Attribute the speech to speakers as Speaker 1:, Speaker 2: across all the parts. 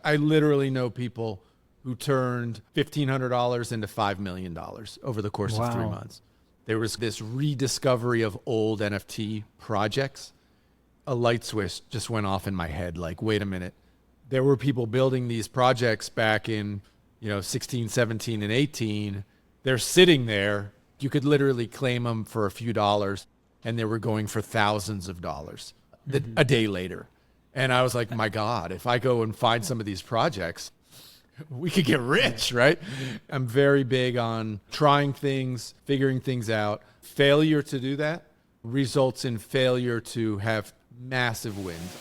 Speaker 1: I literally know people who turned $1,500 into $5 million over the course of 3 months. There was this rediscovery of old NFT projects. A light switch just went off in my head. Like, wait a minute. There were people building these projects back in, 16, 17, and 18. They're sitting there. You could literally claim them for a few dollars, and they were going for thousands of dollars a day later. And I was like, my God, if I go and find some of these projects, we could get rich, right? I'm very big on trying things, figuring things out. Failure to do that results in failure to have massive wins.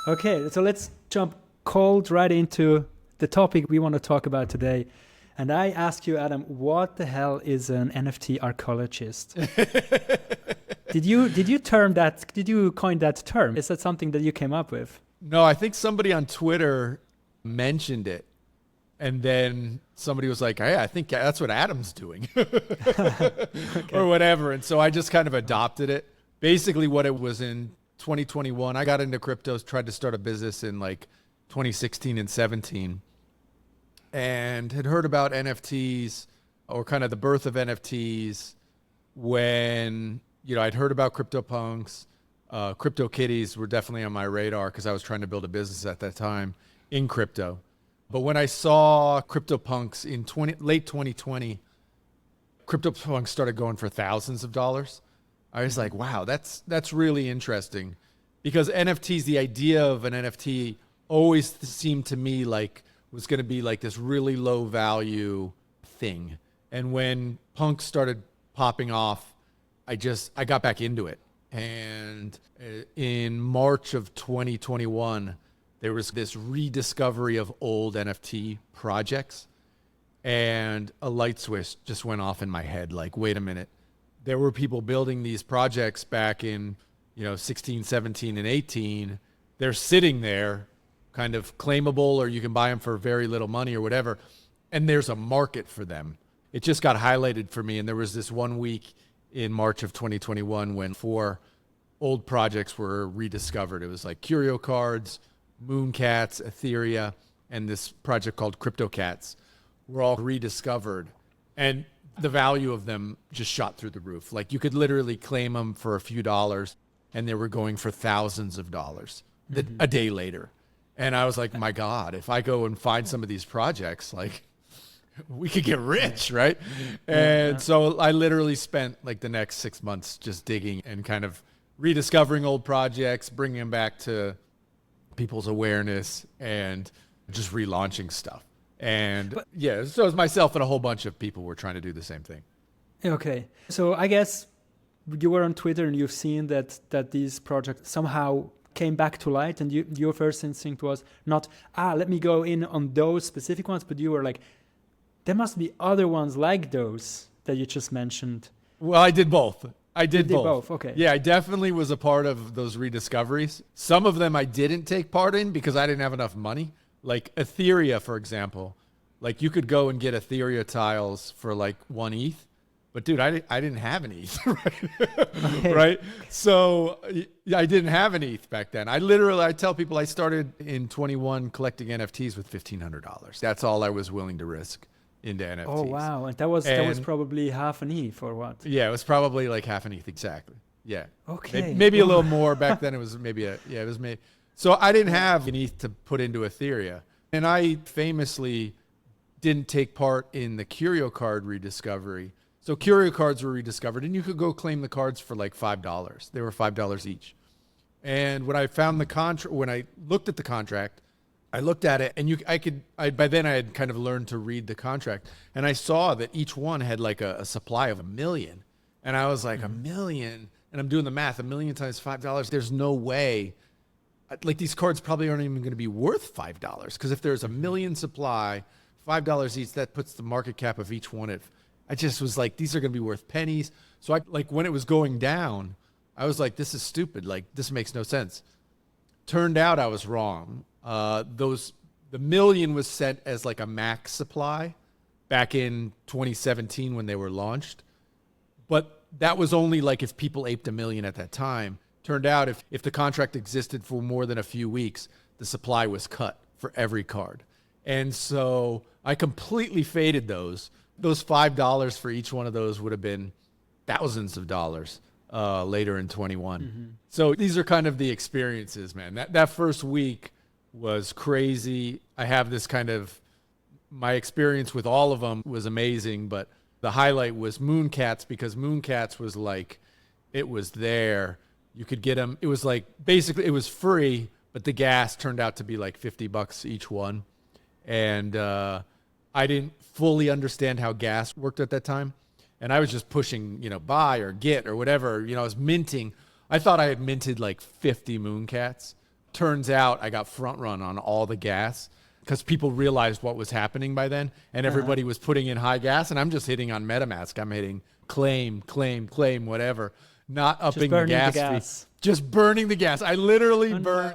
Speaker 2: Okay, so let's jump cold right into the topic we want to talk about today. And I ask you, Adam, what the hell is an NFT archeologist? Did you coin that term? Is that something that you came up with?
Speaker 1: No, I think somebody on Twitter mentioned it. And then somebody was like, hey, I think that's what Adam's doing or whatever. And so I just kind of adopted it. Basically what it was in 2021, I got into cryptos, tried to start a business in like 2016 and 17 and had heard about NFTs or kind of the birth of NFTs when, I'd heard about CryptoPunks. Crypto kitties were definitely on my radar because I was trying to build a business at that time in crypto. But when I saw CryptoPunks in late 2020, CryptoPunks started going for thousands of dollars. I was like, wow, that's really interesting, because NFTs, the idea of an NFT always seemed to me like was going to be like this really low value thing. And when punks started popping off, I got back into it. And in March of 2021, there was this rediscovery of old NFT projects, and a light switch just went off in my head. Like, wait a minute. There were people building these projects back in, 16, 17, and 18. They're sitting there kind of claimable, or you can buy them for very little money or whatever. And there's a market for them. It just got highlighted for me. And there was this 1 week in March of 2021 when 4 old projects were rediscovered. It was like Curio cards, Mooncates, Etheria, and this project called CryptoCats were all rediscovered. And the value of them just shot through the roof. Like, you could literally claim them for a few dollars, and they were going for thousands of dollars a day later. And I was like, my God, if I go and find some of these projects, like, we could get rich, right? And so I literally spent like the next 6 months just digging and kind of rediscovering old projects, bringing them back to people's awareness, and just relaunching stuff. And so it was myself and a whole bunch of people were trying to do the same thing.
Speaker 2: Okay. So I guess you were on Twitter and you've seen that these projects somehow came back to light, and your first instinct was not, let me go in on those specific ones, but you were like, there must be other ones like those that you just mentioned.
Speaker 1: Well, I did both. I did
Speaker 2: both. Okay.
Speaker 1: Yeah, I definitely was a part of those rediscoveries. Some of them I didn't take part in because I didn't have enough money. Like Etheria, for example. Like, you could go and get Etheria tiles for like 1 ETH. But dude, I didn't have an ETH, right?
Speaker 2: Okay.
Speaker 1: Right? So I didn't have an ETH back then. I tell people I started in 21 collecting NFTs with $1,500. That's all I was willing to risk into NFTs.
Speaker 2: Oh, wow. And that was probably half an ETH or what?
Speaker 1: Yeah, it was probably like half an ETH, exactly. Yeah.
Speaker 2: Okay.
Speaker 1: Maybe a little more. Back then it was maybe So I didn't have an ETH to put into Etheria. And I famously didn't take part in the Curio card rediscovery. So Curio cards were rediscovered, and you could go claim the cards for like $5. They were $5 each. And when I found the contract, when I looked at the contract, I looked at it, and by then I had kind of learned to read the contract, and I saw that each one had like a supply of 1 million. And I was like, 1 million, and I'm doing the math, 1 million times $5. There's no way. Like, these cards probably aren't even going to be worth $5, because if there's 1 million supply, $5 each, that puts the market cap of each one at. I just was like, these are going to be worth pennies. So when it was going down, I was like, this is stupid. Like, this makes no sense. Turned out I was wrong. The 1 million was set as like a max supply back in 2017 when they were launched. But that was only like if people aped 1 million at that time. Turned out if the contract existed for more than a few weeks, the supply was cut for every card. And so I completely faded those. Those $5 for each one of those would have been thousands of dollars later in 21. Mm-hmm. So these are kind of the experiences, man. That first week was crazy. I have this kind of, my experience with all of them was amazing, but the highlight was Mooncats, because Mooncats was like, it was there. You could get them. It was like, basically it was free, but the gas turned out to be like $50 each one. And I didn't fully understand how gas worked at that time. And I was just pushing, buy or get or whatever. I was minting. I thought I had minted like 50 Mooncats. Turns out I got front run on all the gas because people realized what was happening by then. And everybody was putting in high gas. And I'm just hitting on MetaMask. I'm hitting claim, whatever. Not upping the gas fee. Just burning the gas. I literally burned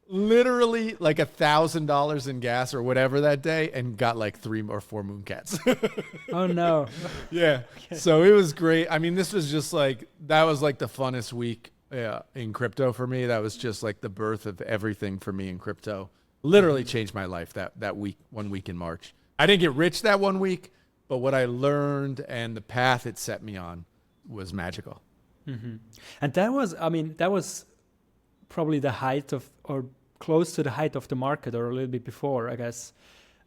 Speaker 1: like $1,000 in gas or whatever that day and got like 3 or 4 Mooncats.
Speaker 2: Oh no.
Speaker 1: Yeah. Okay. So it was great. I mean, this was just like, that was like the funnest week in crypto for me. That was just like the birth of everything for me in crypto. Literally changed my life that week, 1 week in March. I didn't get rich that 1 week, but what I learned and the path it set me on was magical.
Speaker 2: Mm-hmm. And that was probably the height of, or close to the height of the market, or a little bit before, I guess.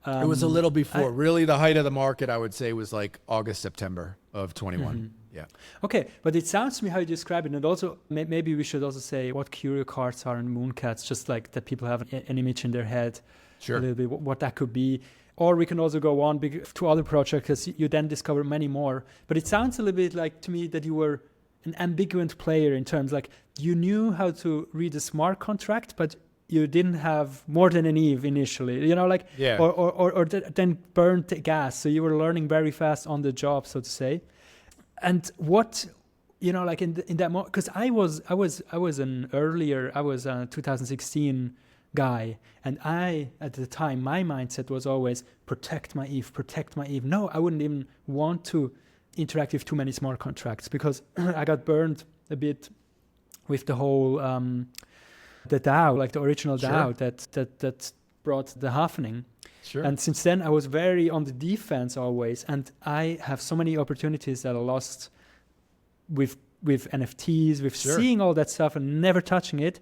Speaker 1: It was a little before. Really, the height of the market, I would say, was like August, September of 21. Mm-hmm. Yeah.
Speaker 2: Okay, but it sounds to me how you describe it, and also maybe we should also say what Curio cards are and Mooncats, just like that people have an image in their head.
Speaker 1: Sure.
Speaker 2: A little bit what that could be. Or we can also go on to other projects, because you then discover many more. But it sounds a little bit like to me that you were an ambiguous player in terms like you knew how to read a smart contract, but you didn't have more than an Eve initially, or then burned the gas. So you were learning very fast on the job, so to say. And what, like in that moment, because I was a 2016 guy, and at the time, my mindset was always protect my Eve. No, I wouldn't even want to interact with too many smart contracts, because I got burned a bit with the whole the DAO, like the original DAO that brought the halvening.
Speaker 1: Sure.
Speaker 2: And since then, I was very on the defense always, and I have so many opportunities that I lost with NFTs, with seeing all that stuff and never touching it,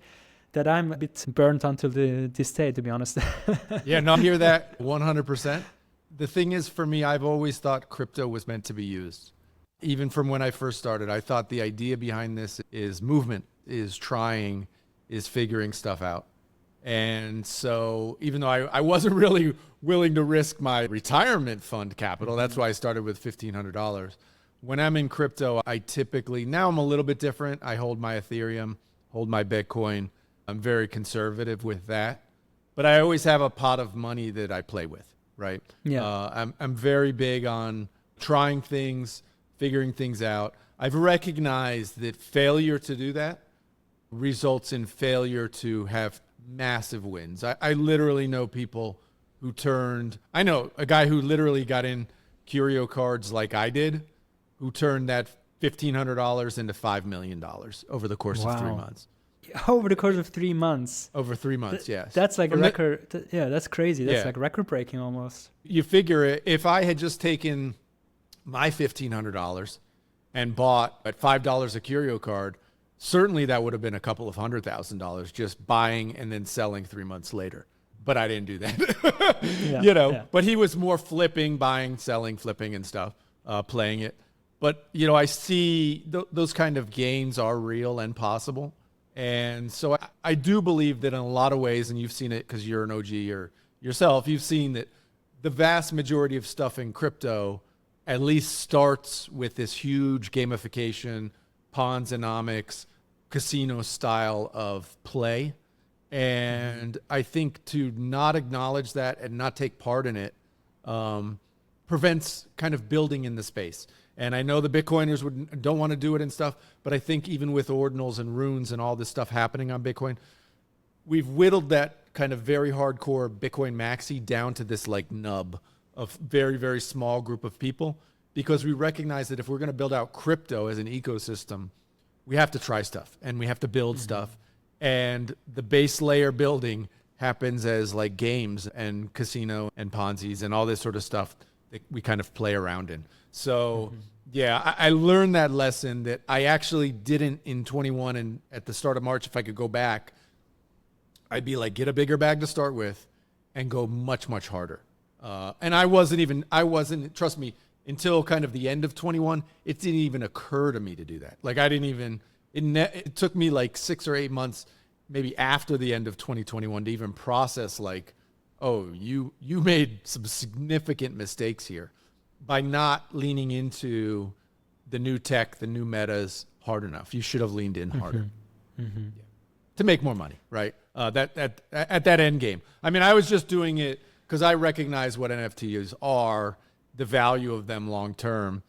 Speaker 2: that I'm a bit burnt until this day, to be honest.
Speaker 1: Yeah, no, I hear that 100%. The thing is, for me, I've always thought crypto was meant to be used. Even from when I first started, I thought the idea behind this is movement, is trying, is figuring stuff out. And so even though I wasn't really willing to risk my retirement fund capital, that's why I started with $1,500. When I'm in crypto, I typically, now I'm a little bit different. I hold my Ethereum, hold my Bitcoin. I'm very conservative with that. But I always have a pot of money that I play with, right?
Speaker 2: Yeah.
Speaker 1: I'm very big on trying things, figuring things out. I've recognized that failure to do that results in failure to have massive wins. I literally know people who I know a guy who literally got in Curio cards like I did, who turned that $1,500 into $5 million over the course of 3 months.
Speaker 2: Over the course of 3 months.
Speaker 1: Over 3 months, yes.
Speaker 2: That's like a record. That's crazy. That's like record breaking almost.
Speaker 1: You figure it, if I had just taken my $1,500 and bought at $5 a Curio card, certainly that would have been a couple of $100,000 just buying and then selling 3 months later. But I didn't do that, But he was more flipping, buying, selling, flipping and stuff, playing it. But, I see those kind of gains are real and possible. And so I do believe that in a lot of ways, and you've seen it because you're an OG or yourself, you've seen that the vast majority of stuff in crypto at least starts with this huge gamification, Ponzi-nomics, casino style of play. And I think to not acknowledge that and not take part in it prevents kind of building in the space. And I know the Bitcoiners don't want to do it and stuff, but I think even with ordinals and runes and all this stuff happening on Bitcoin, we've whittled that kind of very hardcore Bitcoin maxi down to this like nub of very, very small group of people, because we recognize that if we're going to build out crypto as an ecosystem, we have to try stuff and we have to build stuff. And the base layer building happens as like games and casino and Ponzi's and all this sort of stuff that we kind of play around in. So yeah, I learned that lesson that I actually didn't in 21, and at the start of March, if I could go back, I'd be like, get a bigger bag to start with and go much, much harder. And I wasn't, trust me, until kind of the end of 21, it didn't even occur to me to do that. Like it took me like 6 or 8 months, maybe after the end of 2021 to even process like, oh, you made some significant mistakes here by not leaning into the new tech, the new metas hard enough. You should have leaned in harder to make more money, right? At that end game. I mean, I was just doing it because I recognize what NFTs are. The value of them long term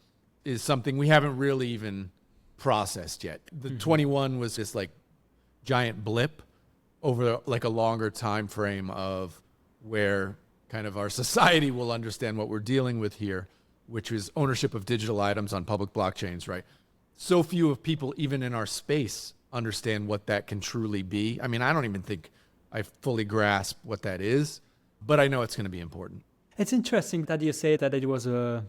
Speaker 1: is something we haven't really even processed yet. The 21 was this like giant blip over like a longer time frame of where kind of our society will understand what we're dealing with here, which is ownership of digital items on public blockchains, right? So few of people, even in our space, understand what that can truly be. I mean, I don't even think I fully grasp what that is, but I know it's going to be important.
Speaker 2: It's interesting that you say that it was a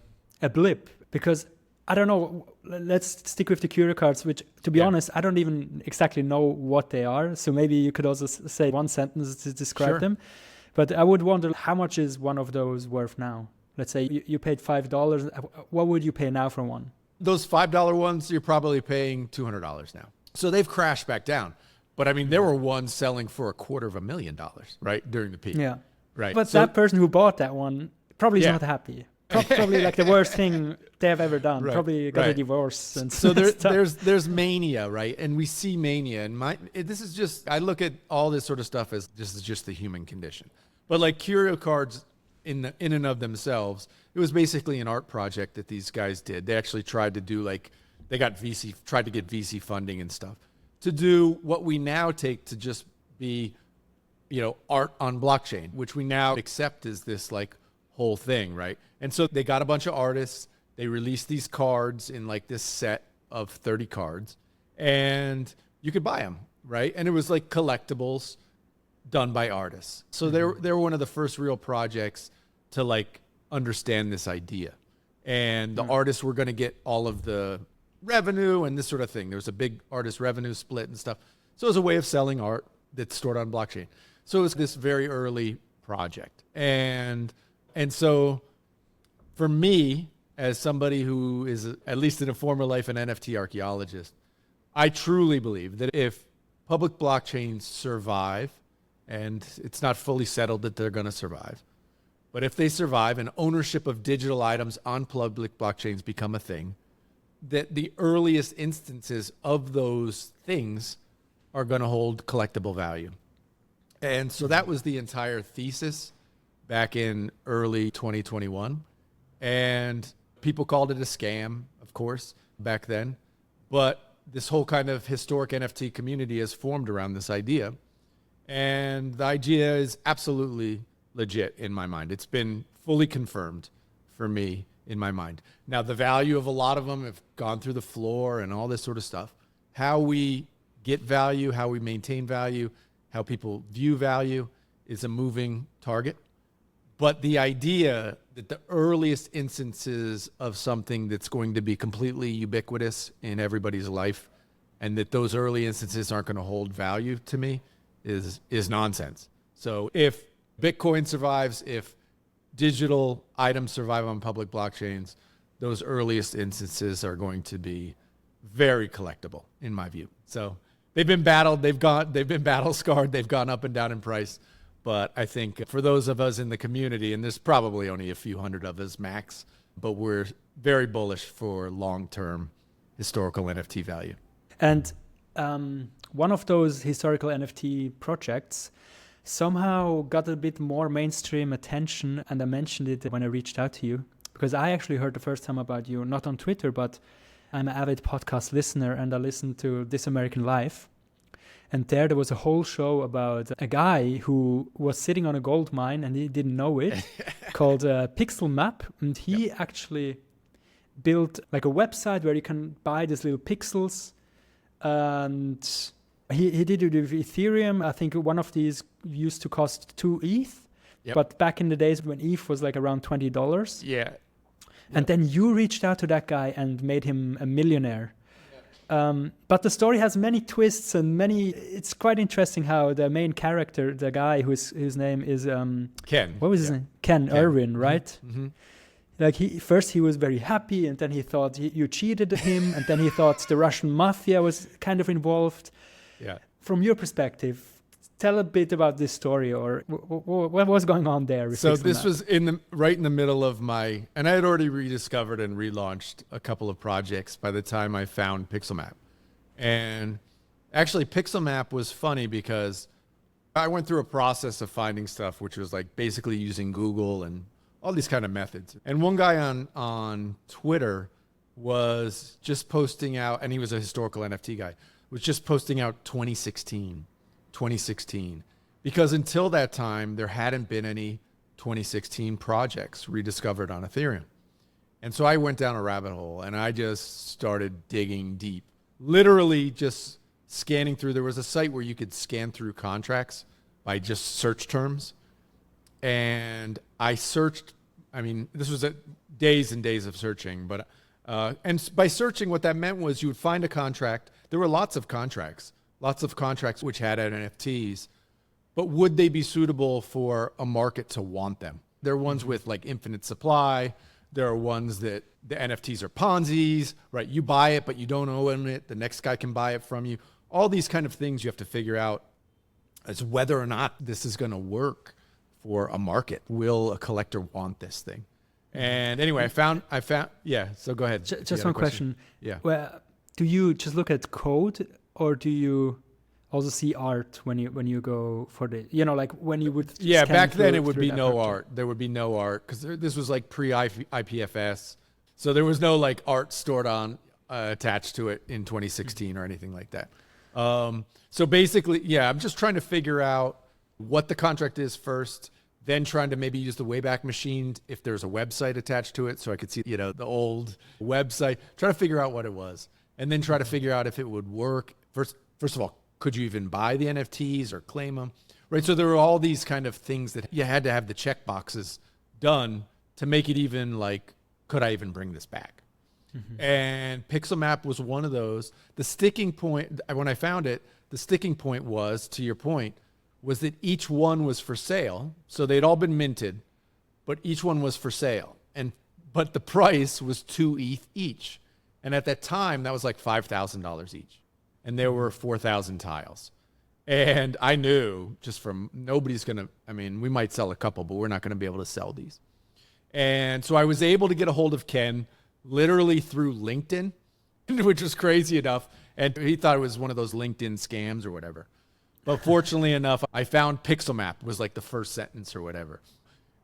Speaker 2: blip, because I don't know, let's stick with the Curio cards, which, to be honest, I don't even exactly know what they are. So maybe you could also say one sentence to describe them. But I would wonder, how much is one of those worth now? Let's say you paid $5. What would you pay now for one?
Speaker 1: Those $5 ones, you're probably paying $200 now. So they've crashed back down. But I mean, there were ones selling for $250,000, right, during the peak.
Speaker 2: Yeah.
Speaker 1: Right.
Speaker 2: But that person who bought that one probably is not happy. Probably like the worst thing they have ever done. Right. Probably got a divorce. And
Speaker 1: so there's mania, right? And we see mania. And this is just, I look at all this sort of stuff as just the human condition. But like Curio cards in and of themselves, it was basically an art project that these guys did. They actually tried to do tried to get VC funding and stuff to do what we now take to just be, art on blockchain, which we now accept as this like whole thing, right? And so they got a bunch of artists, they released these cards in like this set of 30 cards, and you could buy them, right? And it was like collectibles done by artists. So they were one of the first real projects to like understand this idea. And the artists were going to get all of the revenue and this sort of thing. There was a big artist revenue split and stuff. So it was a way of selling art that's stored on blockchain. So it was this very early project. And so for me, as somebody who is, at least in a former life, an NFT archaeologist, I truly believe that if public blockchains survive, and it's not fully settled that they're going to survive, but if they survive and ownership of digital items on public blockchains become a thing, that the earliest instances of those things are going to hold collectible value. And so that was the entire thesis back in early 2021. And people called it a scam, of course, back then. But this whole kind of historic NFT community has formed around this idea. And the idea is absolutely legit in my mind. It's been fully confirmed for me in my mind. Now, the value of a lot of them have gone through the floor and all this sort of stuff. How we get value, how we maintain value, how people view value is a moving target. But the idea that the earliest instances of something that's going to be completely ubiquitous in everybody's life, and that those early instances aren't going to hold value to me, is nonsense. So if Bitcoin survives, if digital items survive on public blockchains, those earliest instances are going to be very collectible, in my view. So they've been battled, they've been battle scarred, they've gone up and down in price. But I think for those of us in the community, and there's probably only a few hundred of us max, but we're very bullish for long-term historical NFT value.
Speaker 2: And one of those historical NFT projects somehow got a bit more mainstream attention, and I mentioned it when I reached out to you, because I actually heard the first time about you, not on Twitter, but I'm an avid podcast listener, and I listened to This American Life. And there was a whole show about a guy who was sitting on a gold mine and he didn't know it, called Pixel Map. And he actually built like a website where you can buy these little pixels And he did it with Ethereum. I think one of these used to cost 2 ETH.
Speaker 1: Yep.
Speaker 2: But back in the days when ETH was like around $20.
Speaker 1: Yeah.
Speaker 2: And then you reached out to that guy and made him a millionaire. But the story has many twists and it's quite interesting how the main character, the guy whose name is
Speaker 1: Ken.
Speaker 2: What was his name? Ken Irwin, right?
Speaker 1: Mm-hmm.
Speaker 2: Like first he was very happy, and then he thought you cheated him, and then he thought the Russian mafia was kind of involved.
Speaker 1: Yeah.
Speaker 2: From your perspective, tell a bit about this story, or what was going on there.
Speaker 1: So this was right in the middle of and I had already rediscovered and relaunched a couple of projects by the time I found Pixelmap. And actually Pixelmap was funny because I went through a process of finding stuff, which was like basically using Google and all these kind of methods. And one guy on Twitter was just posting out, and he was a historical NFT guy, was just posting out 2016, because until that time, there hadn't been any 2016 projects rediscovered on Ethereum. And so I went down a rabbit hole and I just started digging deep, literally just scanning through. There was a site where you could scan through contracts by just search terms. And I searched, this was days and days of searching, but and by searching, what that meant was you would find a contract. There were lots of contracts which had NFTs, but would they be suitable for a market to want them? There are ones with like infinite supply. There are ones that the NFTs are Ponzi's, right? You buy it, but you don't own it. The next guy can buy it from you. All these kind of things you have to figure out as whether or not this is going to work for a market. Will a collector want this thing? And anyway, I found, yeah, so go ahead.
Speaker 2: Just one question.
Speaker 1: Yeah.
Speaker 2: Well, do you just look at code, or do you also see art when you go for the, like when you would?
Speaker 1: Yeah, back then it would be no art. There would be no art because this was like pre-IPFS. So there was no like art stored on attached to it in 2016 or anything like that. So basically, yeah, I'm just trying to figure out what the contract is first, then trying to maybe use the Wayback Machine if there's a website attached to it so I could see, the old website, try to figure out what it was, and then try to figure out if it would work. First of all, could you even buy the NFTs or claim them? Right. So there were all these kind of things that you had to have the check boxes done to make it even like, could I even bring this back? Mm-hmm. And Pixelmap was one of those. The sticking point, when I found it, the sticking point was, to your point, was that each one was for sale. So they'd all been minted, but each one was for sale. But the price was 2 ETH each. And at that time, that was like $5,000 each. And there were 4,000 tiles. And I knew just from nobody's going to, we might sell a couple, but we're not going to be able to sell these. And so I was able to get a hold of Ken literally through LinkedIn, which was crazy enough. And he thought it was one of those LinkedIn scams or whatever. But fortunately enough, I found Pixelmap was like the first sentence or whatever.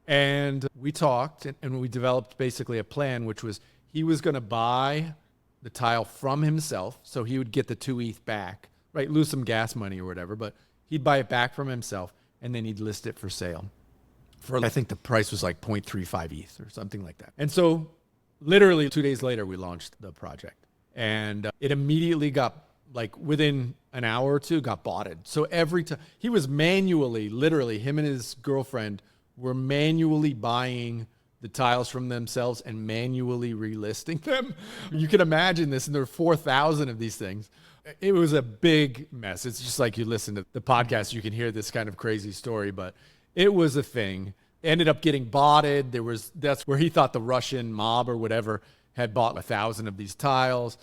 Speaker 1: And we talked and we developed basically a plan, which was he was going to buy the tile from himself. So he would get the 2 ETH back, right? Lose some gas money or whatever, but he'd buy it back from himself and then he'd list it for sale. I think the price was like 0.35 ETH or something like that. And so literally 2 days later, we launched the project. And it immediately got, like within an hour or two, got botted. So every time, he was manually, literally, him and his girlfriend were manually buying the tiles from themselves and manually relisting them. You can imagine this, and there were 4,000 of these things. It was a big mess. It's just like you listen to the podcast, you can hear this kind of crazy story, but it was a thing. Ended up getting botted. That's where he thought the Russian mob or whatever had bought 1,000 of these tiles.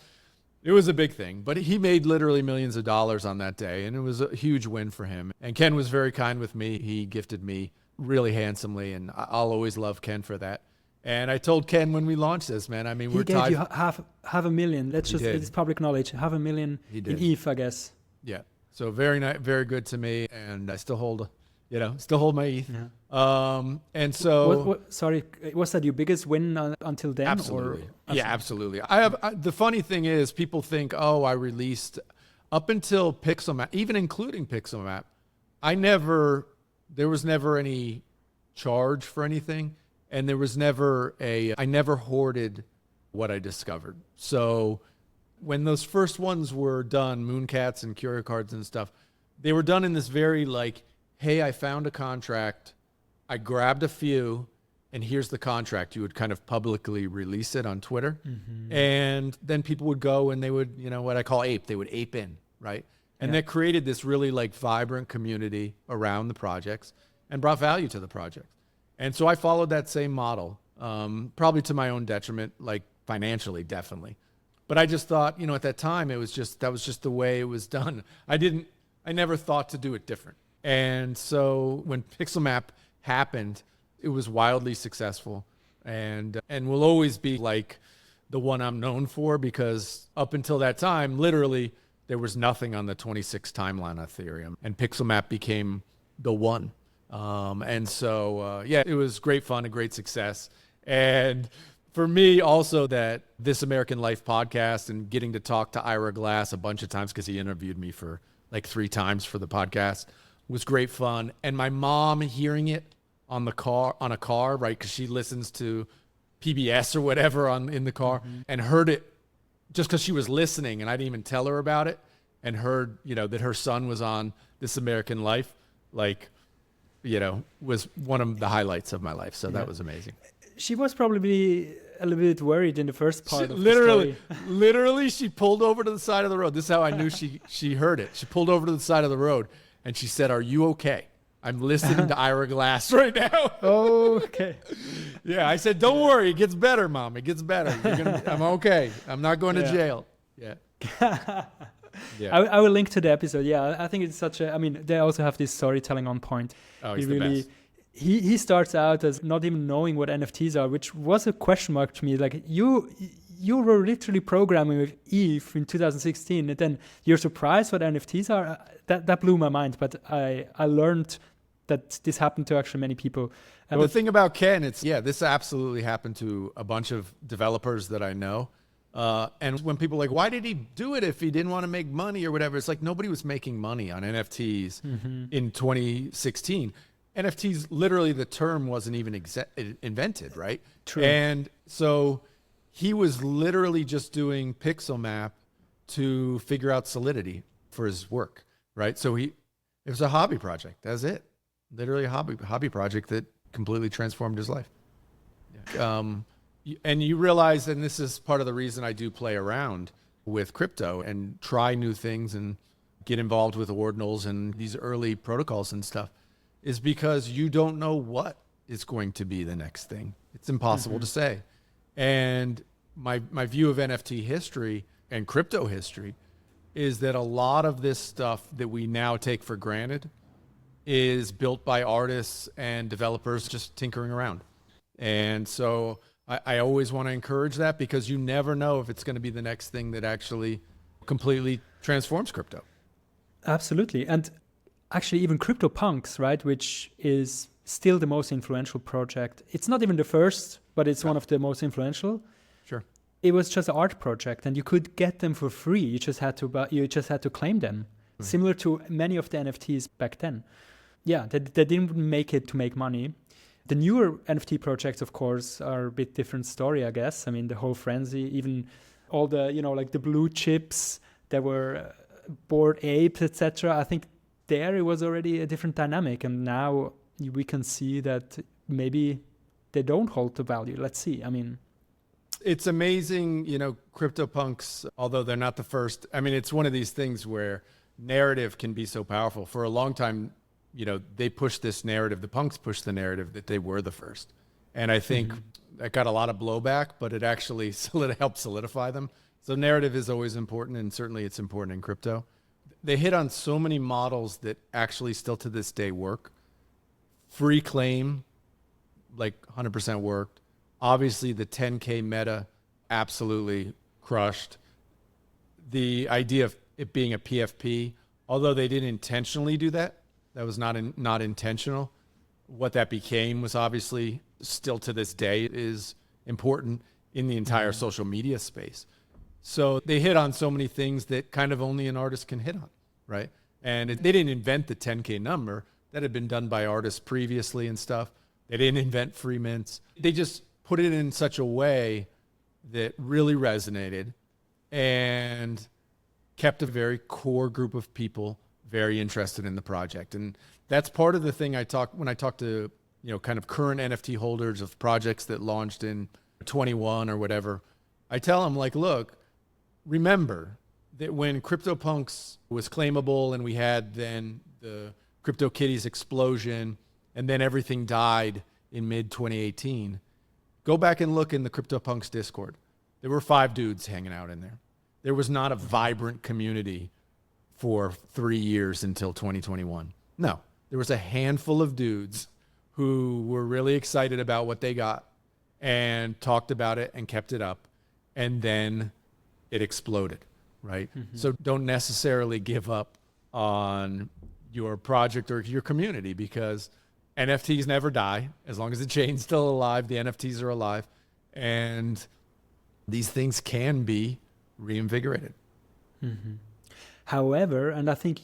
Speaker 1: It was a big thing, but he made literally millions of dollars on that day, and it was a huge win for him. And Ken was very kind with me. He gifted me really handsomely, and I'll always love Ken for that. And I told Ken when we launched this, man,
Speaker 2: we're tied. He gave you half a million. It's public knowledge. $500,000 in ETH, I guess.
Speaker 1: Yeah. So very nice, very good to me, and I still hold my ETH. Yeah. And so,
Speaker 2: sorry, was that your biggest win until then?
Speaker 1: Absolutely. Yeah, absolutely. The funny thing is, people think, I released up until Pixelmap, even including Pixelmap. There was never any charge for anything, and there was never I never hoarded what I discovered. So when those first ones were done, Mooncats and Curio cards and stuff, they were done in this very like, hey, I found a contract, I grabbed a few, and here's the contract. You would kind of publicly release it on Twitter. And then people would go and they would, what I call ape, they would ape in, right? And that created this really like vibrant community around the projects and brought value to the projects. And so I followed that same model, probably to my own detriment, like financially, definitely. But I just thought, at that time, that was just the way it was done. I never thought to do it different. And so when Pixel Map happened, it was wildly successful and will always be like the one I'm known for, because up until that time, literally, there was nothing on the 26 timeline on Ethereum, and Pixel Map became the one. And so, it was great fun, a great success. And for me also, that This American Life podcast and getting to talk to Ira Glass a bunch of times, because he interviewed me for like 3 times for the podcast, was great fun. And my mom hearing it on a car, right? Because she listens to PBS or whatever in the car, and heard it just because she was listening and I didn't even tell her about it, and heard, that her son was on This American Life, like, was one of the highlights of my life. So that was amazing.
Speaker 2: She was probably a little bit worried in the first part of
Speaker 1: the story.
Speaker 2: Literally,
Speaker 1: literally, she pulled over to the side of the road. This is how I knew she heard it. She pulled over to the side of the road and she said, "Are you okay? I'm listening to Ira Glass right now."
Speaker 2: Oh, okay.
Speaker 1: Yeah, I said, "Don't worry, it gets better, Mom. It gets better. I'm okay. I'm not going to jail." Yeah. Yeah.
Speaker 2: I will link to the episode. Yeah, I think it's they also have this storytelling on point.
Speaker 1: Oh, he's the best.
Speaker 2: He starts out as not even knowing what NFTs are, which was a question mark to me. Like you were literally programming with Eve in 2016, and then you're surprised what NFTs are. That blew my mind. But I learned that this happened to actually many people.
Speaker 1: Well, the thing about Ken, this absolutely happened to a bunch of developers that I know. And when people are like, why did he do it if he didn't want to make money or whatever? It's like nobody was making money on NFTs in 2016. NFTs, literally the term wasn't even invented, right?
Speaker 2: True.
Speaker 1: And so he was literally just doing Pixel Map to figure out Solidity for his work, right? So it was a hobby project. That's it. Literally a hobby project that completely transformed his life. Yeah. And you realize, and this is part of the reason I do play around with crypto and try new things and get involved with ordinals and these early protocols and stuff, is because you don't know what is going to be the next thing. It's impossible to say. And my view of NFT history and crypto history is that a lot of this stuff that we now take for granted is built by artists and developers just tinkering around. And so I always want to encourage that, because you never know if it's going to be the next thing that actually completely transforms crypto.
Speaker 2: Absolutely. And actually even CryptoPunks, right, which is still the most influential project. It's not even the first, but it's one of the most influential.
Speaker 1: Sure.
Speaker 2: It was just an art project, and you could get them for free. You just had to claim them, similar to many of the NFTs back then. Yeah, they didn't make it to make money. The newer NFT projects, of course, are a bit different story, I guess. I mean, the whole frenzy, even all the, like the blue chips that were Bored Apes, etc. I think there it was already a different dynamic, and now we can see that maybe they don't hold the value. Let's see. I mean,
Speaker 1: it's amazing, CryptoPunks, although they're not the first. I mean, it's one of these things where narrative can be so powerful. For a long time, they pushed this narrative. The punks pushed the narrative that they were the first. And I think that got a lot of blowback, but it actually helped solidify them. So narrative is always important, and certainly it's important in crypto. They hit on so many models that actually still to this day work. Free claim, like 100% worked. Obviously, the 10K meta absolutely crushed. The idea of it being a PFP, although they didn't intentionally do that, that was not intentional. What that became was obviously still to this day is important in the entire social media space. So they hit on so many things that kind of only an artist can hit on, right? And they didn't invent the 10K number. That had been done by artists previously and stuff. They didn't invent free mints. They just put it in such a way that really resonated and kept a very core group of people very interested in the project. And that's part of the thing when I talk to, kind of current NFT holders of projects that launched in 21 or whatever. I tell them, like, look, remember that when CryptoPunks was claimable and we had then the CryptoKitties explosion and then everything died in mid 2018, go back and look in the CryptoPunks Discord. There were 5 dudes hanging out in there. There was not a vibrant community for 3 years until 2021. No, there was a handful of dudes who were really excited about what they got and talked about it and kept it up. And then it exploded, right? Mm-hmm. So don't necessarily give up on your project or your community, because NFTs never die. As long as the chain's still alive, the NFTs are alive. And these things can be reinvigorated.
Speaker 2: Mm-hmm. However, and I think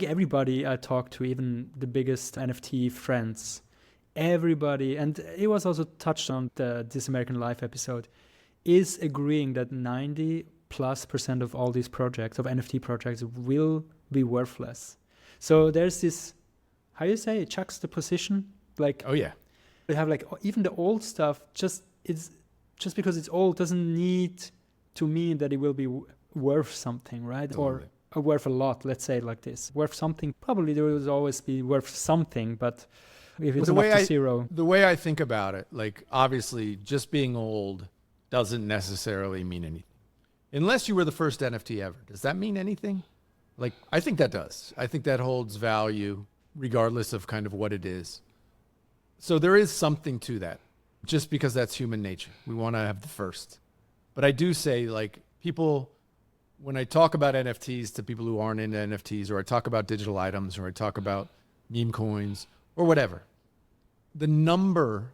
Speaker 2: everybody I talk to, even the biggest NFT friends, everybody, and it was also touched on the This American Life episode, is agreeing that 90+% of all these projects, of NFT projects, will be worthless. So there's this, how you say, juxtaposition? Like,
Speaker 1: oh yeah,
Speaker 2: we have like even the old stuff, just because it's old doesn't need to mean that it will be worth something, right?
Speaker 1: Totally.
Speaker 2: Or worth a lot, let's say it like this. Worth something, probably there will always be worth something, but if it's up to zero.
Speaker 1: The way I think about it, like, obviously just being old doesn't necessarily mean anything. Unless you were the first NFT ever. Does that mean anything? Like, I think that does. I think that holds value regardless of kind of what it is. So there is something to that, just because that's human nature. We want to have the first. But I do say, like, people, when I talk about NFTs to people who aren't into NFTs, or I talk about digital items, or I talk about meme coins, or whatever, the number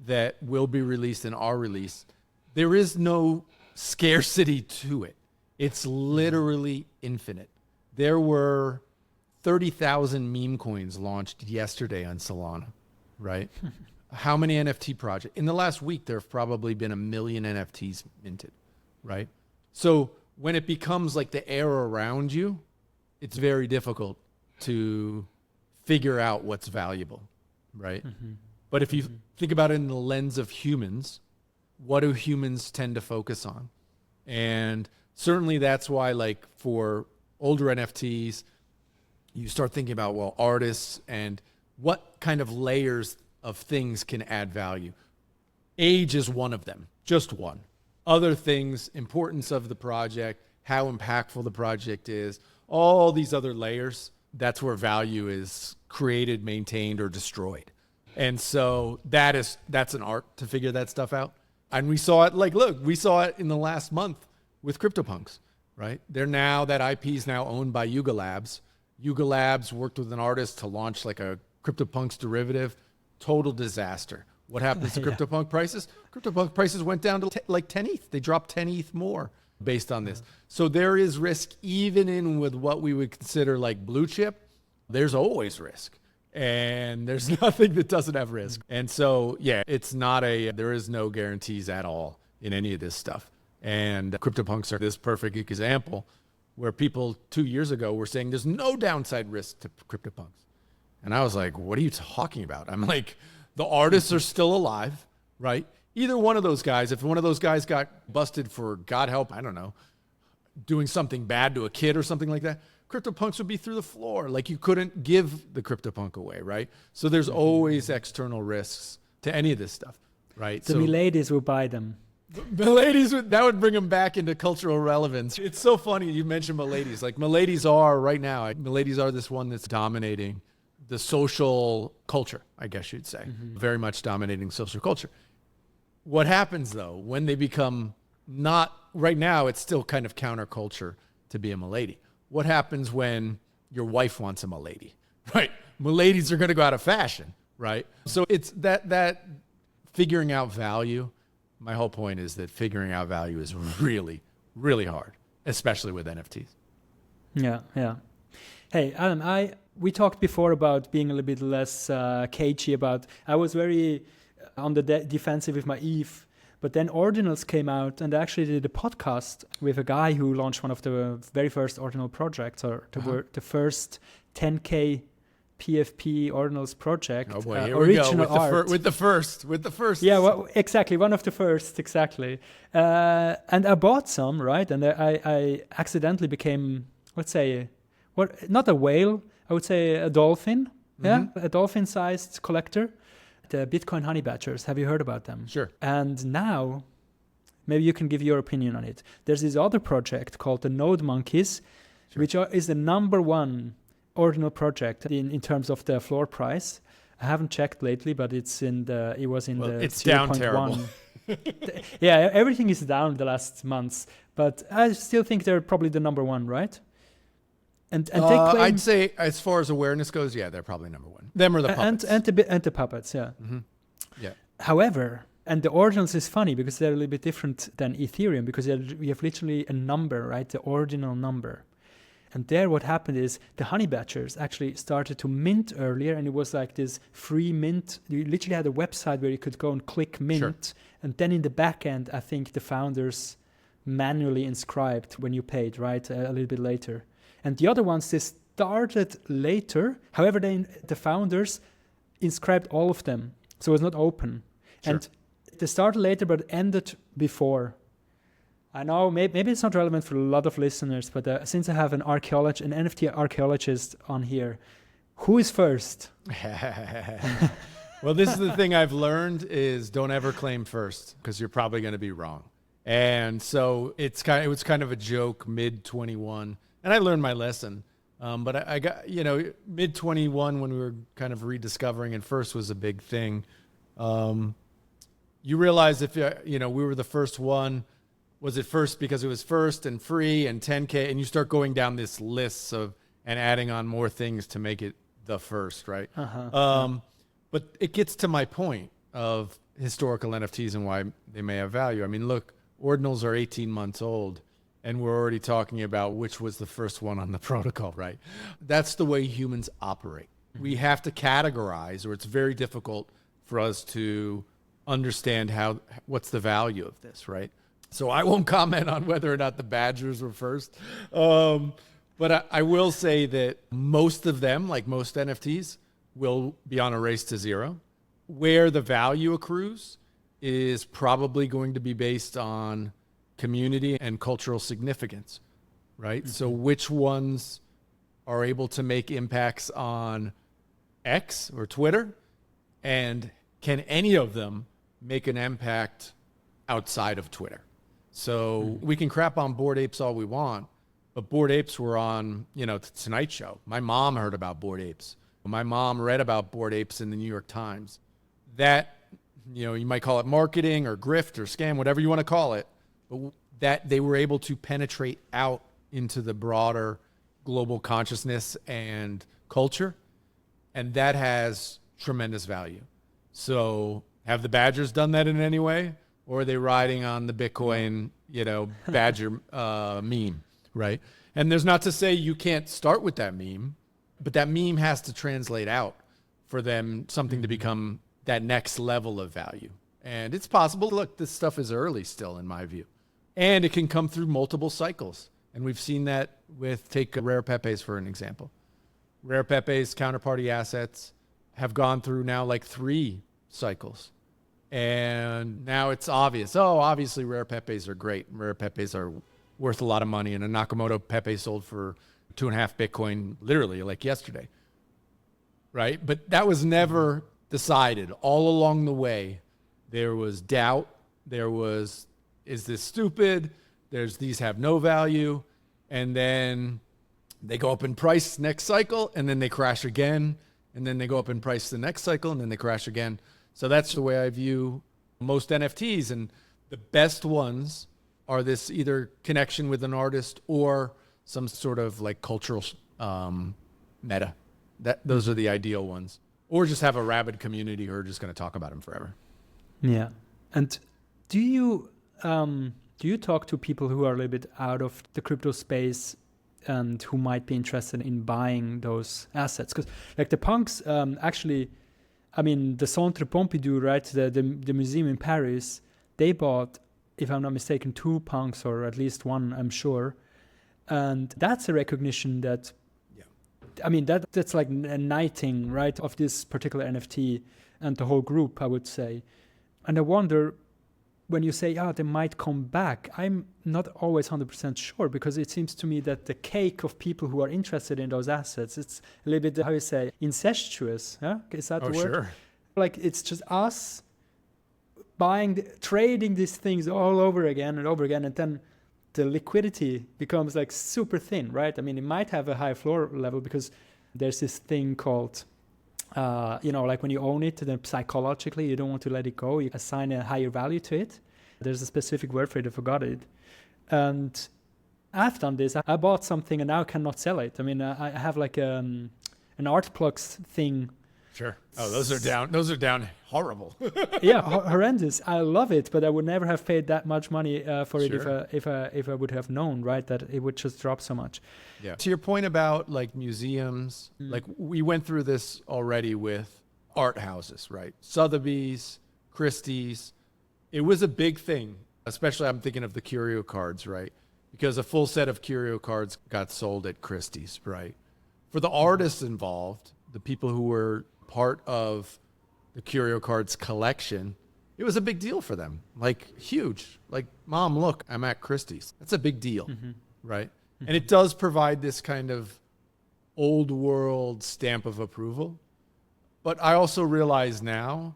Speaker 1: that will be released and are released, there is no scarcity to it. It's literally infinite. There were 30,000 meme coins launched yesterday on Solana, right? How many NFT projects? In the last week, there have probably been 1 million NFTs minted, right? So when it becomes like the air around you, it's very difficult to figure out what's valuable, right? Mm-hmm. But if you think about it in the lens of humans, what do humans tend to focus on? And certainly that's why, like, for older NFTs, you start thinking about, well, artists and what kind of layers of things can add value. Age is one of them, just one. Other things, importance of the project, how impactful the project is, all these other layers, that's where value is created, maintained, or destroyed. And so that's an art to figure that stuff out. And we saw it, we saw it in the last month with CryptoPunks, right? That IP is now owned by Yuga Labs. Yuga Labs worked with an artist to launch like a CryptoPunks derivative. Total disaster. What happens to CryptoPunk prices? CryptoPunk prices went down to like 10 ETH. They dropped 10 ETH more based on this. So there is risk even with what we would consider like blue chip. There's always risk. And there's nothing that doesn't have risk. And so, yeah, there is no guarantees at all in any of this stuff. And CryptoPunks are this perfect example where people 2 years ago were saying there's no downside risk to CryptoPunks. And I was like, what are you talking about? I'm like, the artists are still alive, right? Either one of those guys, if one of those guys got busted for, God help, I don't know, doing something bad to a kid or something like that, CryptoPunks would be through the floor. Like, you couldn't give the CryptoPunk away, right? So there's always external risks to any of this stuff, right?
Speaker 2: The miladies will buy them.
Speaker 1: Miladies, that would bring them back into cultural relevance. It's so funny you mentioned miladies. Like, miladies are this one that's dominating the social culture, I guess you'd say. Mm-hmm. Very much dominating social culture. What happens, though, when they become not, right now, it's still kind of counterculture to be a milady. What happens when your wife wants a milady, right? Miladies are going to go out of fashion, right? So it's that figuring out value. My whole point is that figuring out value is really, really hard, especially with NFTs.
Speaker 2: Yeah. Hey, Adam, we talked before about being a little bit less cagey about. I was very on the defensive with my ETH, But then Ordinals came out, and I actually did a podcast with a guy who launched one of the very first Ordinal projects, or the first 10K PFP Ordinals project.
Speaker 1: Oh boy, here
Speaker 2: original
Speaker 1: we go
Speaker 2: art.
Speaker 1: with the first.
Speaker 2: Yeah, well, exactly, one of the first, exactly. And I bought some, right? And I accidentally became, let's say, not a whale, I would say a dolphin. Yeah, a dolphin-sized collector. The Bitcoin honey badgers. Have you heard about them?
Speaker 1: Sure.
Speaker 2: And now, maybe you can give your opinion on it. There's this other project called the Nodemonkes, which is the number one ordinal project in terms of the floor price. I haven't checked lately, but it's
Speaker 1: it's down terrible.
Speaker 2: Yeah, everything is down the last months, but I still think they're probably the number one, right? And they claim,
Speaker 1: I'd say, as far as awareness goes, yeah, they're probably number one. Them or the puppets.
Speaker 2: And the puppets, yeah.
Speaker 1: Mm-hmm. Yeah.
Speaker 2: However, and the ordinals is funny because they're a little bit different than Ethereum, because we have literally a number, right? The ordinal number. And there what happened is the honey badgers actually started to mint earlier, and it was like this free mint. You literally had a website where you could go and click mint. Sure. And then in the back end, I think the founders manually inscribed when you paid, right? A little bit later. And the other ones, they started later. However, the founders inscribed all of them. So it was not open. Sure. And they started later, but ended before. I know maybe it's not relevant for a lot of listeners, but since I have an NFT archaeologist on here, who is first?
Speaker 1: Well, this is the thing I've learned is don't ever claim first, because you're probably going to be wrong. And so it was kind of a joke mid-21. And I learned my lesson. But I got, mid-21 when we were kind of rediscovering, and first was a big thing. You realize if, we were the first one, was it first because it was first and free and 10K? And you start going down this list and adding on more things to make it the first, right? But it gets to my point of historical NFTs and why they may have value. I mean, look, ordinals are 18 months old. And we're already talking about which was the first one on the protocol, right? That's the way humans operate. We have to categorize, or it's very difficult for us to understand what's the value of this, right? So I won't comment on whether or not the badgers were first. But I will say that most of them, like most NFTs, will be on a race to zero. Where the value accrues is probably going to be based on community and cultural significance, right? Mm-hmm. So which ones are able to make impacts on X or Twitter, and can any of them make an impact outside of Twitter? So we can crap on Bored Apes all we want, but Bored Apes were on, the Tonight Show. My mom heard about Bored Apes. My mom read about Bored Apes in the New York Times. That, you might call it marketing or grift or scam, whatever you want to call it, but that they were able to penetrate out into the broader global consciousness and culture. And that has tremendous value. So have the badgers done that in any way? Or are they riding on the Bitcoin, badger meme, right? And there's not to say you can't start with that meme, but that meme has to translate out for them something to become that next level of value. And it's possible. Look, this stuff is early still, in my view. And it can come through multiple cycles. And we've seen that take Rare Pepes for an example. Rare Pepes counterparty assets have gone through now like 3 cycles. And now it's obvious. Obviously Rare Pepes are great. Rare Pepes are worth a lot of money. And a Nakamoto Pepe sold for 2.5 Bitcoin literally like yesterday. Right? But that was never decided. All along the way, there was doubt. There was, is this stupid? These have no value. And then they go up in price next cycle, and then they crash again. And then they go up in price the next cycle, and then they crash again. So that's the way I view most NFTs. And the best ones are this either connection with an artist or some sort of like cultural meta. Those are the ideal ones. Or just have a rabid community who are just going to talk about them forever.
Speaker 2: Yeah. And do you talk to people who are a little bit out of the crypto space and who might be interested in buying those assets? Because like the punks, actually, I mean, the Centre Pompidou, right, the museum in Paris, they bought, if I'm not mistaken, 2 punks, or at least one, I'm sure. And that's a recognition that, I mean, that's like a knighting, right, of this particular NFT and the whole group, I would say. And I wonder, when you say, they might come back, I'm not always 100% sure, because it seems to me that the cake of people who are interested in those assets, it's a little bit, how you say, incestuous. Huh? Is that the word?
Speaker 1: Sure.
Speaker 2: Like, it's just us buying, trading these things all over again and over again, and then the liquidity becomes like super thin, right? I mean, it might have a high floor level because there's this thing called, like when you own it, then psychologically you don't want to let it go. You assign a higher value to it. There's a specific word for it, I forgot it. And I've done this. I bought something and now I cannot sell it. I mean, I have like an art plugs thing.
Speaker 1: Sure. Oh, those are down horrible.
Speaker 2: Yeah, horrendous. I love it, but I would never have paid that much money for it if I would have known, right, that it would just drop so much.
Speaker 1: Yeah. To your point about like museums, like we went through this already with art houses, right? Sotheby's, Christie's. It was a big thing, especially I'm thinking of the Curio cards, right? Because a full set of Curio cards got sold at Christie's, right? For the artists involved, the people who were part of the Curio cards collection, it was a big deal for them, like huge. Like, Mom, look, I'm at Christie's. That's a big deal, right? And it does provide this kind of old world stamp of approval. But I also realize now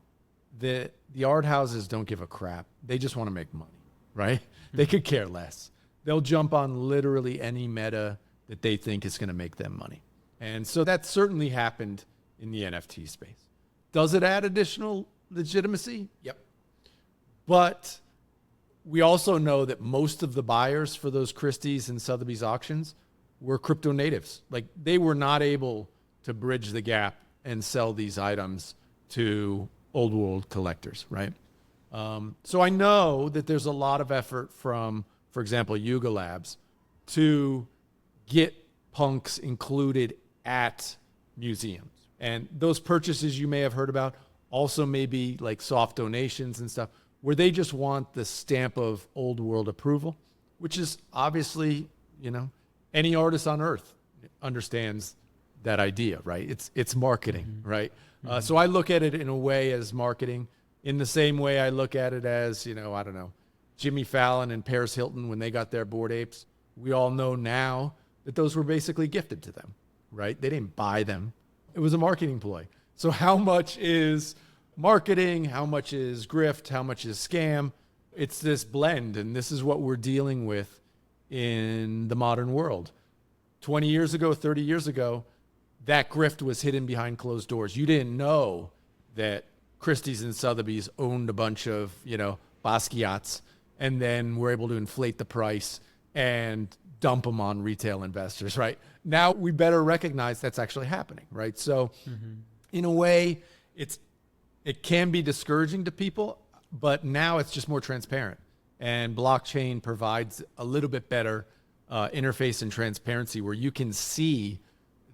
Speaker 1: that the art houses don't give a crap. They just want to make money, right? They could care less. They'll jump on literally any meta that they think is going to make them money. And so that certainly happened in the NFT space. Does it add additional legitimacy? Yep. But we also know that most of the buyers for those Christie's and Sotheby's auctions were crypto natives. Like, they were not able to bridge the gap and sell these items to old world collectors, right? So I know that there's a lot of effort from, for example, Yuga Labs to get punks included at museums. And those purchases you may have heard about also may be like soft donations and stuff, where they just want the stamp of old world approval, which is obviously, any artist on earth understands that idea, right? It's marketing, right? So I look at it in a way as marketing, in the same way I look at it as, I don't know, Jimmy Fallon and Paris Hilton, when they got their Bored Apes, we all know now that those were basically gifted to them, right? They didn't buy them. It was a marketing ploy. So how much is marketing? How much is grift? How much is scam? It's this blend, and this is what we're dealing with in the modern world. 20 years ago, 30 years ago, that grift was hidden behind closed doors. You didn't know that Christie's and Sotheby's owned a bunch of, Basquiat's, and then were able to inflate the price and dump them on retail investors, right? Now we better recognize that's actually happening, right? So in a way, it can be discouraging to people, but now it's just more transparent. And blockchain provides a little bit better interface and transparency, where you can see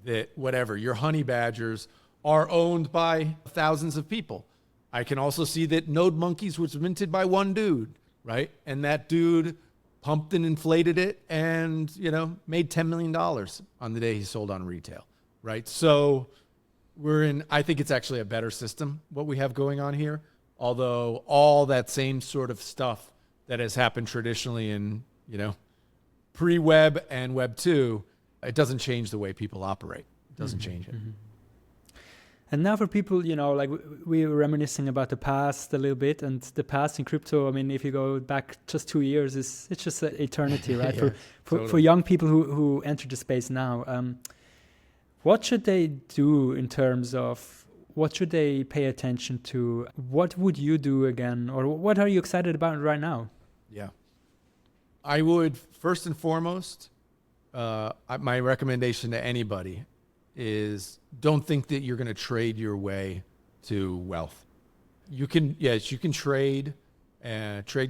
Speaker 1: that whatever, your honey badgers are owned by thousands of people. I can also see that Nodemonkes was minted by one dude, right? And that dude pumped and inflated it and, made $10 million on the day he sold on retail, right? So I think it's actually a better system, what we have going on here. Although all that same sort of stuff that has happened traditionally in, pre-web and Web 2, it doesn't change the way people operate. It doesn't change it.
Speaker 2: And now for people, like we were reminiscing about the past a little bit, and the past in crypto, I mean, if you go back just 2 years, it's just an eternity, right?
Speaker 1: Yeah,
Speaker 2: for young people who enter the space now, what should they do in terms of, what should they pay attention to? What would you do again? Or what are you excited about right now?
Speaker 1: Yeah. I would, first and foremost, my recommendation to anybody is don't think that you're going to trade your way to wealth. You can trade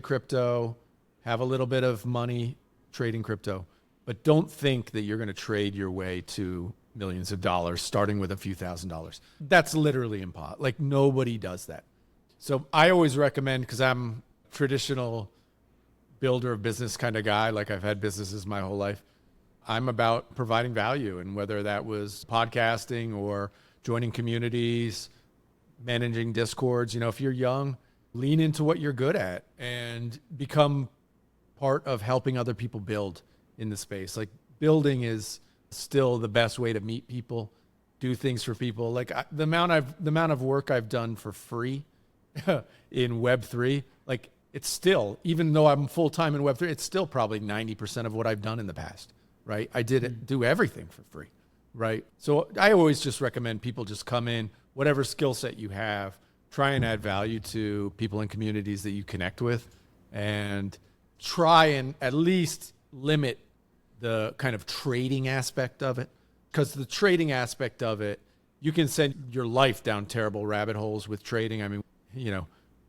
Speaker 1: crypto, have a little bit of money trading crypto, but don't think that you're going to trade your way to millions of dollars starting with a few $1,000s. That's literally impossible. Like, nobody does that. So I always recommend, because I'm traditional builder of business kind of guy. Like I've had businesses my whole life. I'm about providing value, and whether that was podcasting or joining communities, managing discords, if you're young, lean into what you're good at and become part of helping other people build in the space. Like building is still the best way to meet people, do things for people. Like the amount of work I've done for free in Web3, like it's still, even though I'm full-time in Web3, it's still probably 90% of what I've done in the past, right? I do everything for free, right? So I always just recommend people just come in, whatever skill set you have, try and add value to people and communities that you connect with, and try and at least limit the kind of trading aspect of it. Because the trading aspect of it, you can send your life down terrible rabbit holes with trading. I mean,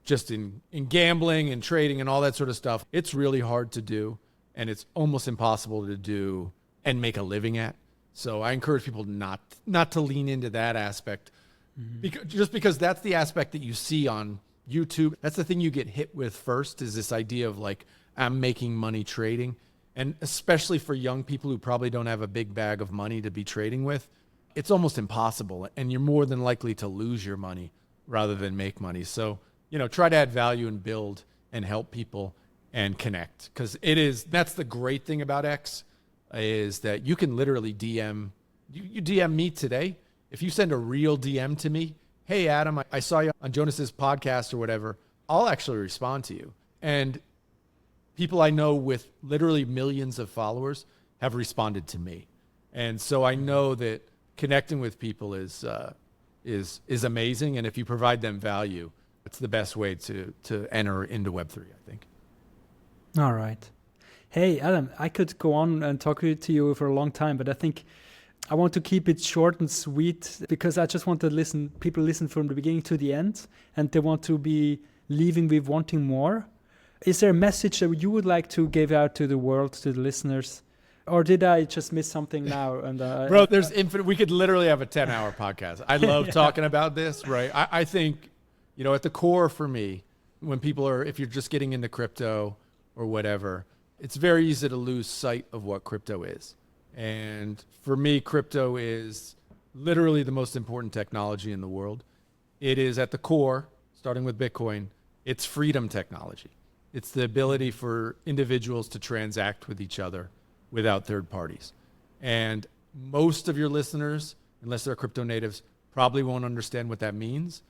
Speaker 1: just in gambling and trading and all that sort of stuff, it's really hard to do, and it's almost impossible to do and make a living at. So I encourage people not to lean into that aspect, because that's the aspect that you see on YouTube. That's the thing you get hit with first, is this idea of like, I'm making money trading. And especially for young people who probably don't have a big bag of money to be trading with, it's almost impossible. And you're more than likely to lose your money rather than make money. So, try to add value and build and help people and connect. Because that's the great thing about X, is that you can literally DM. You DM me today. If you send a real DM to me, hey, Adam, I saw you on Jonas's podcast or whatever, I'll actually respond to you. And people I know with literally millions of followers have responded to me. And so I know that connecting with people is amazing. And if you provide them value, it's the best way to enter into Web3, I think.
Speaker 2: All right. Hey, Adam, I could go on and talk to you for a long time, but I think I want to keep it short and sweet, because I just want to people listen from the beginning to the end, and they want to be leaving with wanting more. Is there a message that you would like to give out to the world, to the listeners? Or did I just miss something now? And
Speaker 1: Bro, there's infinite. We could literally have a 10-hour podcast. I love talking about this, right? I think, at the core for me, when if you're just getting into crypto or whatever, it's very easy to lose sight of what crypto is. And for me, crypto is literally the most important technology in the world. It is at the core, starting with Bitcoin, it's freedom technology. It's the ability for individuals to transact with each other without third parties. And most of your listeners, unless they're crypto natives, probably won't understand what that means.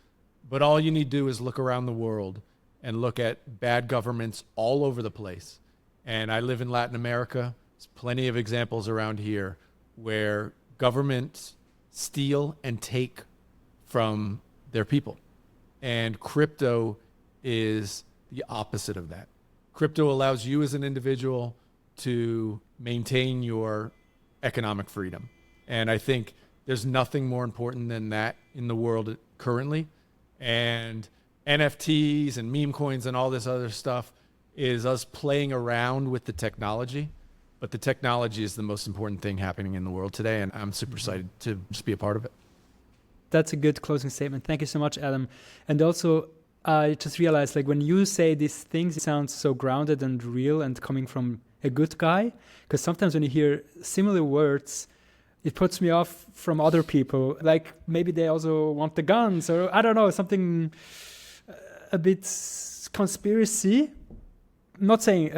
Speaker 1: But all you need to do is look around the world and look at bad governments all over the place. And I live in Latin America. There's plenty of examples around here where governments steal and take from their people. And crypto is the opposite of that. Crypto allows you as an individual to maintain your economic freedom. And I think there's nothing more important than that in the world currently. And NFTs and meme coins and all this other stuff is us playing around with the technology. But the technology is the most important thing happening in the world today. And I'm super excited to just be a part of it.
Speaker 2: That's a good closing statement. Thank you so much, Adam. And also, I just realized, like, when you say these things, it sounds so grounded and real and coming from a good guy. Because sometimes when you hear similar words, it puts me off from other people. Like, maybe they also want the guns, or I don't know, something a bit conspiracy. I'm not saying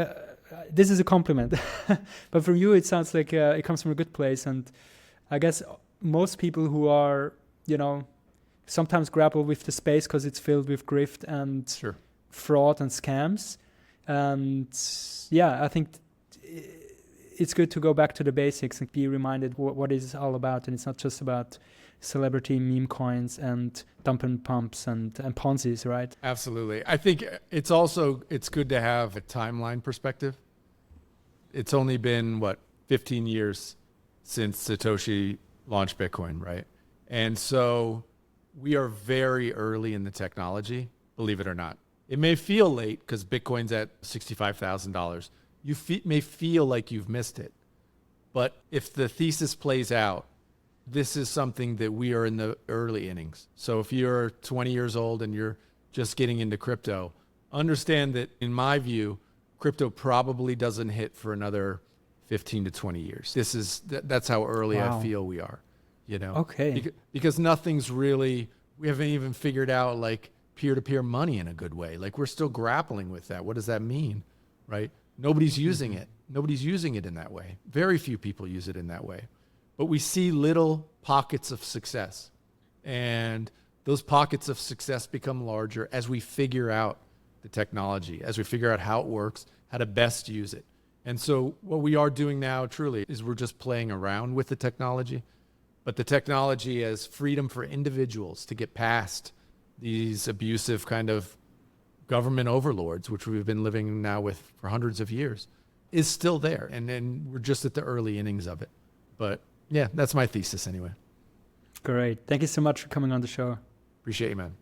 Speaker 2: this is a compliment, but from you, it sounds like it comes from a good place. And I guess most people who are, sometimes grapple with the space because it's filled with grift and fraud and scams. And yeah, I think it's good to go back to the basics and be reminded what it's all about. And it's not just about celebrity meme coins and dump and pumps and Ponzi's, right?
Speaker 1: Absolutely. I think it's good to have a timeline perspective. It's only been, 15 years since Satoshi launched Bitcoin, right? And so we are very early in the technology, believe it or not. It may feel late because Bitcoin's at $65,000. You may feel like you've missed it. But if the thesis plays out, this is something that we are in the early innings. So if you're 20 years old and you're just getting into crypto, understand that in my view, crypto probably doesn't hit for another 15 to 20 years. That's how early I feel we are, you know?
Speaker 2: Okay.
Speaker 1: Because nothing's really, we haven't even figured out like peer-to-peer money in a good way. Like we're still grappling with that. What does that mean, right? Nobody's using it. Nobody's using it in that way. Very few people use it in that way. But we see little pockets of success. And those pockets of success become larger as we figure out the technology, as we figure out how it works, how to best use it. And so what we are doing now truly is we're just playing around with the technology, but the technology as freedom for individuals to get past these abusive kind of government overlords, which we've been living now with for hundreds of years, is still there. And then we're just at the early innings of it. But yeah, that's my thesis anyway.
Speaker 2: Great. Thank you so much for coming on the show.
Speaker 1: Appreciate you, man.